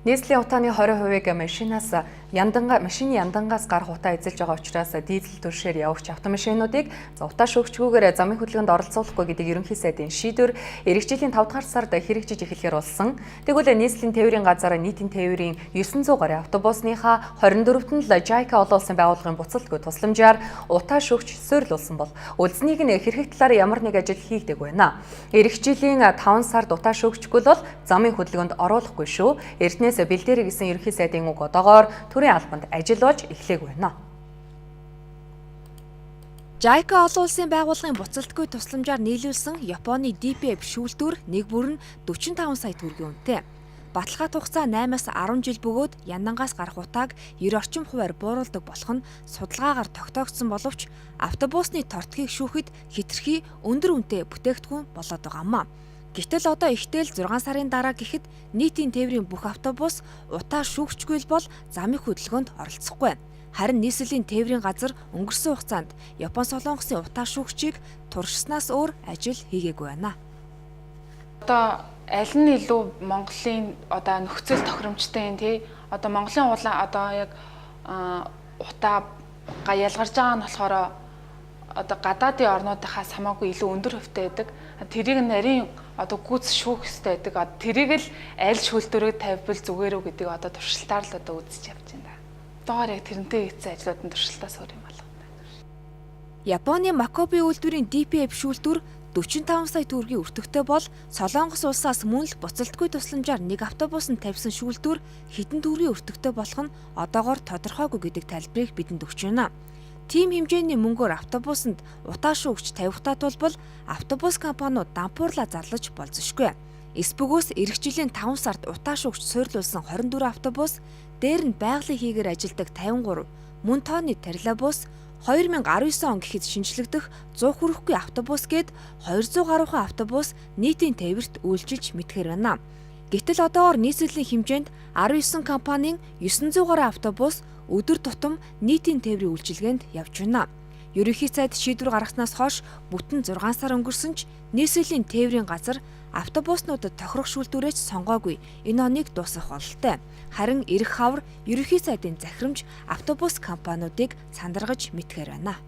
Нийслэлийн утааны 20%-ийг машины яндангаас гарах утаа эзэлж байгаа учраас дизель түлшээр явагч автомашинуудыг утаа шүүгчгүйгээр замын хөдөлгөөнд оролцуулахгүй гэдэг ерөнхий сайдын шийдвэр эх жилийн 5 дугаар сард хэрэгжиж эхлэхээр болсон. Тэгвэл нийслэлийн тээврийн газар нийтийн тээврийн 900 гаруй автобусныхаа 24-т нь л JICA олон улсын байгууллагын буцалтгүй тусламжаар утаа шүүгч суурилуулсан бол үлдсэнийг нь хэрхэх талаар ямар нэг ажил хийгдэг байна. Эх жилийн 5 сард утаа шүүгчгүй бол замын хөдөлгөөнд оруулахгүй шүү. Эртнээс бэлдээрэй гэсэн ерөнхий сайдын үг одоогоор төрийн албанд ажил болж эхлэх байна. JICA олон улсын байгууллагын буцалтгүй тусламжаар нийлүүлсэн Японы DPF шүүлтүүр нэг бүр нь 45 сая төгрөгийн үнэтэй. Баталгаат хугацаа 8-аас 10 жил бөгөөд яндангаас гарах утааг 90 орчим хувиар бууруулдаг болох нь судалгаагаар тогтоогдсон боловч автобусны тортгийг шүүхэд хэтэрхий өндөр үнэтэй бүтээгдэхүүн болоод байгаамаа. Гэтэл одоо ихтэл 6 сарын дараа гэхэд нийтийн тээврийн бүх автобус утаа шүүгчгүй бол замын хөдөлгөөнд оролцохгүй. Харин нийслэлийн тээврийн газар өнгөрсөн хугацаанд Япон солонгосын утаа шүүгчийг туршснаас өөр ажил хийгээгүй байна. Одоо аль нь илүү Монголын одоо нөхцөл тохиромжтой юм тий? Одоо Монголын яг утаа ялгарч байгаа нь болохоор одоо гадаадын орнуудынхаас хамаагүй илүү өндөр хувьтай байдаг. Тэрийг нарийн одоо гүйц шүүх хэрэгтэй байдаг. Тэрийг л аль шүүлтүүрээ тавьбал зүгээр үү гэдэг одоо туршилтаар л одоо үзэж явж байна. Одоогоор яг тэрнтэй хийсэн ажлууд нь туршилтаас өөр юм байна. Японы Макоби үйлдвэрийн DPF шүүлтүүр 45 сая төгрөгийн өртөгтэй бол Солонгос улсаас мөн л буцалтгүй тусламжаар нэг автобус нь тавьсан шүүлтүүр хэдэн төгрөгийн өртөгтэй болох нь одоогоор тодорхойгүй гэдэг тайлбарыг бидэнд өгч байна. Тим хэмжээний мөнгөөр автобусанд утаа шүүгч тавихтаа тулбал автобус компаниуд дампуурлаа зарлаж болзошгүй. Эсбөгөөс эх жилийн 5 сард утаа шүүгч суурилуулсан 24 автобус, дээр нь байгалийн хийгээр ажилдаг 53, мөн тооны троллейбус, 2019 он гэхэд шинжлэгдэх 100 хүрэхгүй автобус гээд 200 гаруйхан автобус нийтийн тээвэрт үйлчилж мэдхээр байна. Гэтэл одоогоор нийслэлийн хэмжээнд 19 компанийн 900 гаруй автобус өдөр тутам нийтийн тээврийн үйлчилгээнд явж байна. Ерөнхий сайд шийдвэр гаргаснаас хойш бүтэн 6 сар өнгөрсөн ч нийслэлийн тээврийн газар автобуснуудад тохирох шүүлтүүрээс сонгоогүй энэ оныг дуусгах бололтой. Харин эрх хавар ерөнхий сайдын захирамж автобус компаниудыг сандаргаж мэдгээр байна.